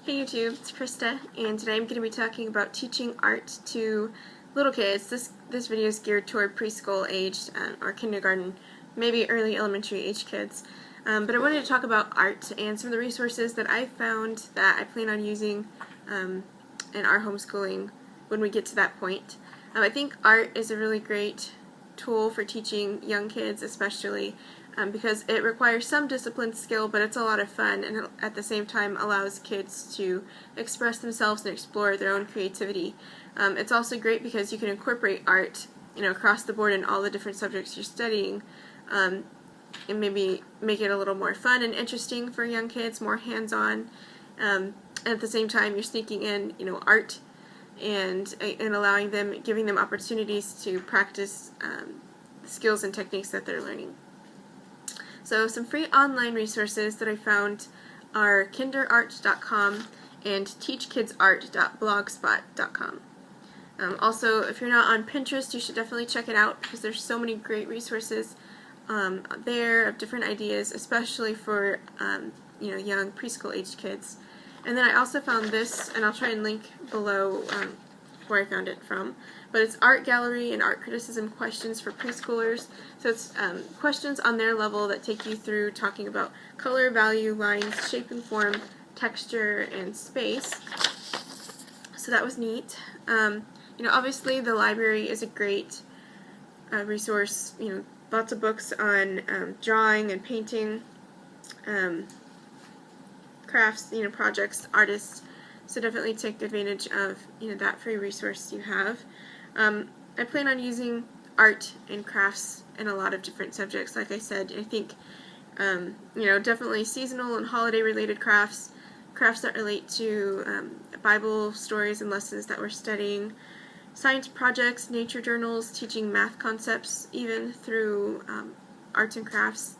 Hey YouTube, it's Krista, and today I'm going to be talking about teaching art to little kids. This video is geared toward preschool aged or kindergarten, maybe early elementary age kids. But I wanted to talk about art and some of the resources that I found that I plan on using in our homeschooling when we get to that point. I think art is a really great tool for teaching young kids, especially because it requires some discipline skill, but it's a lot of fun, and it, at the same time, allows kids to express themselves and explore their own creativity. It's also great because you can incorporate art, across the board in all the different subjects you're studying, and maybe make it a little more fun and interesting for young kids, more hands-on. And at the same time, you're sneaking in, art and allowing them, giving them opportunities to practice the skills and techniques that they're learning. So some free online resources that I found are kinderart.com and teachkidsart.blogspot.com. Also, if you're not on Pinterest, you should definitely check it out because there's so many great resources there of different ideas, especially for young preschool aged kids. And then I also found this, and I'll try and link below where I found it from, but it's Art Gallery and Art Criticism Questions for Preschoolers. So it's questions on their level that take you through talking about color, value, lines, shape and form, texture, and space. So that was neat. Obviously the library is a great resource. Lots of books on drawing and painting, crafts, projects, artists. So definitely take advantage of that free resource you have. I plan on using art and crafts in a lot of different subjects. Like I said, I think definitely seasonal and holiday related crafts that relate to Bible stories and lessons that we're studying, science projects, nature journals, teaching math concepts, even through arts and crafts.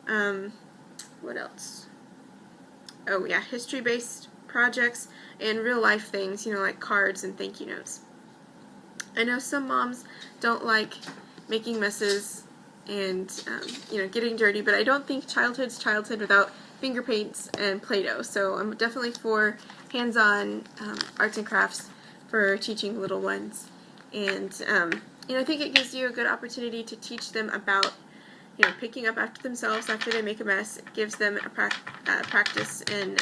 What else? Oh yeah, history-based projects and real-life things, like cards and thank you notes. I know some moms don't like making messes and getting dirty, but I don't think childhood's childhood without finger paints and Play-Doh. So I'm definitely for hands-on arts and crafts for teaching little ones. And I think it gives you a good opportunity to teach them about picking up after themselves after they make a mess. It gives them a practice in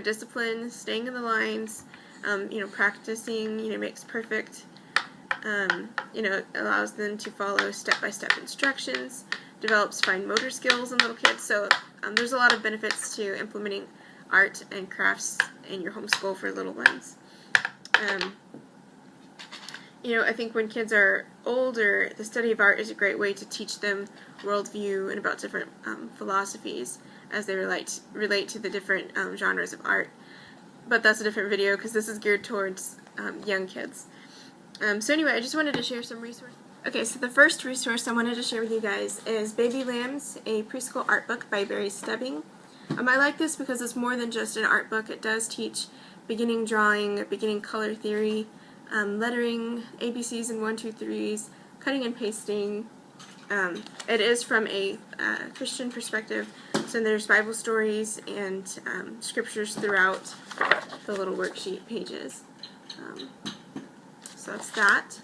discipline, staying in the lines, practicing, makes perfect. It allows them to follow step-by-step instructions, develops fine motor skills in little kids. So there's a lot of benefits to implementing art and crafts in your homeschool for little ones. I think when kids are older, the study of art is a great way to teach them worldview and about different philosophies as they relate to the different genres of art. But that's a different video because this is geared towards young kids. So anyway, I just wanted to share some resources. Okay, so the first resource I wanted to share with you guys is Baby Lambs, a preschool art book by Barry Stebbing. I like this because it's more than just an art book. It does teach beginning drawing, beginning color theory, lettering, ABCs and 1, 2, 3s, cutting and pasting. It is from a Christian perspective, so there's Bible stories and scriptures throughout the little worksheet pages. So that's that.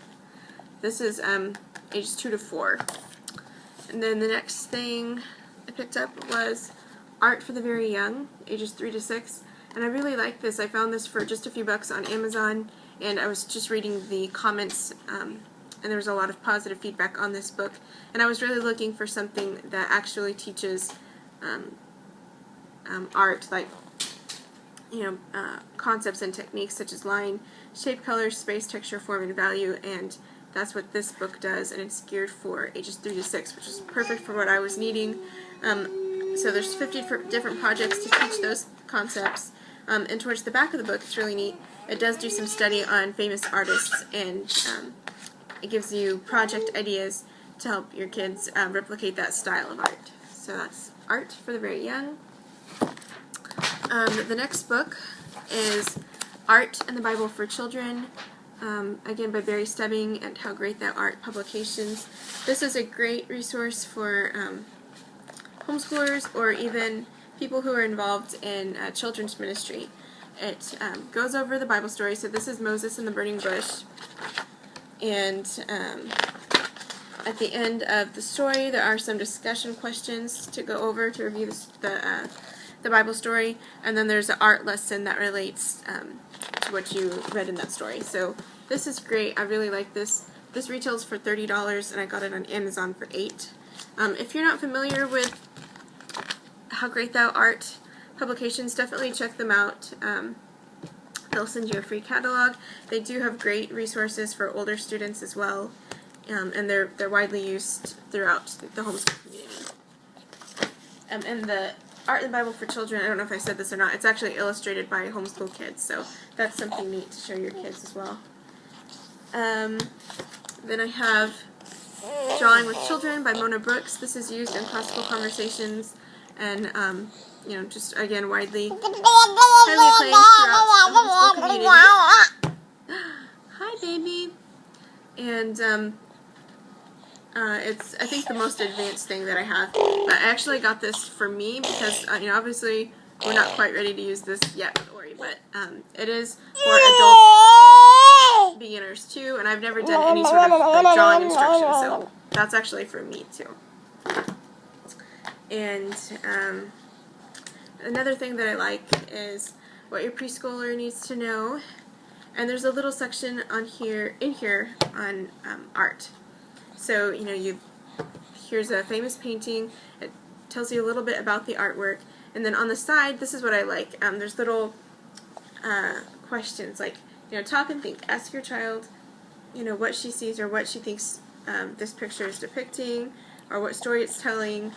This is ages 2 to 4. And then the next thing I picked up was Art for the Very Young, ages 3 to 6. And I really like this. I found this for just a few bucks on Amazon, and I was just reading the comments, and there was a lot of positive feedback on this book. And I was really looking for something that actually teaches art, like concepts and techniques such as line, shape, color, space, texture, form, and value, and that's what this book does, and it's geared for ages 3 to 6, which is perfect for what I was needing. So there's 50 different projects to teach those concepts, and towards the back of the book, it's really neat. It does do some study on famous artists, and it gives you project ideas to help your kids replicate that style of art. So that's Art for the Very Young. The next book is Art and the Bible for Children, again by Barry Stebbing and How Great Thou Art Publications. This is a great resource for homeschoolers or even people who are involved in children's ministry. It goes over the Bible story. So this is Moses and the burning bush. And at the end of the story, there are some discussion questions to go over to review the Bible story. And then there's an art lesson that relates to what you read in that story. So this is great. I really like this. This retails for $30, and I got it on Amazon for $8. If you're not familiar with How Great Thou Art publications, definitely check them out. They'll send you a free catalog. They do have great resources for older students as well, and they're widely used throughout the homeschool community. And the Art in the Bible for Children, I don't know if I said this or not, it's actually illustrated by homeschool kids, so that's something neat to show your kids as well. Then I have Drawing with Children by Mona Brooks. This is used in classical conversations and, just, again, highly acclaimed throughout the homeschool community. Hi, baby. And, it's, I think, the most advanced thing that I have. But I actually got this for me because, obviously we're not quite ready to use this yet with Ori, but it is for adult beginners too, and I've never done any sort of drawing instruction, so that's actually for me too. And another thing that I like is what your preschooler needs to know, and there's a little section in here on art. So here's a famous painting. It tells you a little bit about the artwork, and then on the side, this is what I like. There's little questions like, talk and think. Ask your child, what she sees or what she thinks this picture is depicting, or what story it's telling.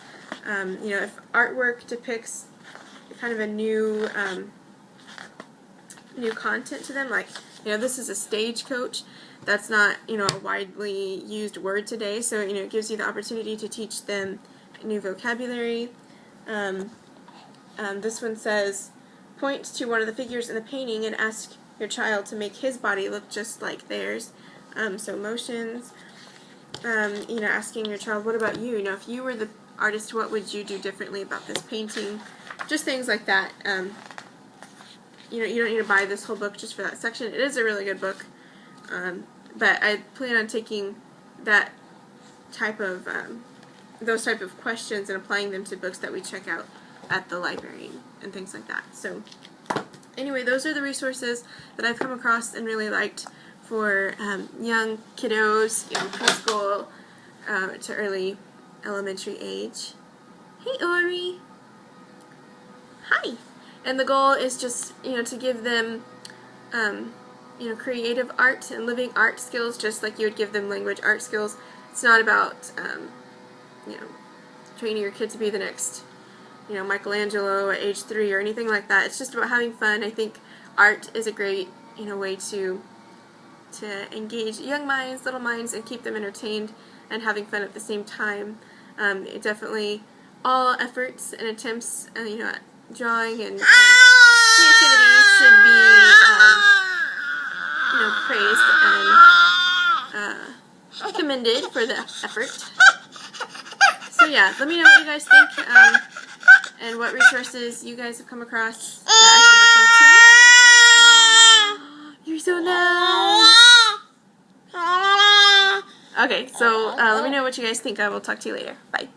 If artwork depicts kind of a new content to them, like, this is a stagecoach. That's not, a widely used word today, so, it gives you the opportunity to teach them new vocabulary. This one says, point to one of the figures in the painting and ask your child to make his body look just like theirs. So motions, asking your child, what about you? If you were the artist, what would you do differently about this painting? Just things like that. You don't need to buy this whole book just for that section. It is a really good book. But I plan on taking that those type of questions and applying them to books that we check out at the library and things like that. So anyway, those are the resources that I've come across and really liked for young kiddos, young preschool to early elementary age. Hey, Ori. Hi. And the goal is just, to give them creative art and living art skills, just like you would give them language art skills. It's not about, training your kid to be the next, Michelangelo at age 3 or anything like that. It's just about having fun. I think art is a great, way to engage young minds, little minds, and keep them entertained and having fun at the same time. It definitely, all efforts and attempts, at drawing and creativity should be, praised and commended for the effort. So yeah, let me know what you guys think and what resources you guys have come across that I should look into. You're so loud. Okay, so let me know what you guys think. I will talk to you later. Bye.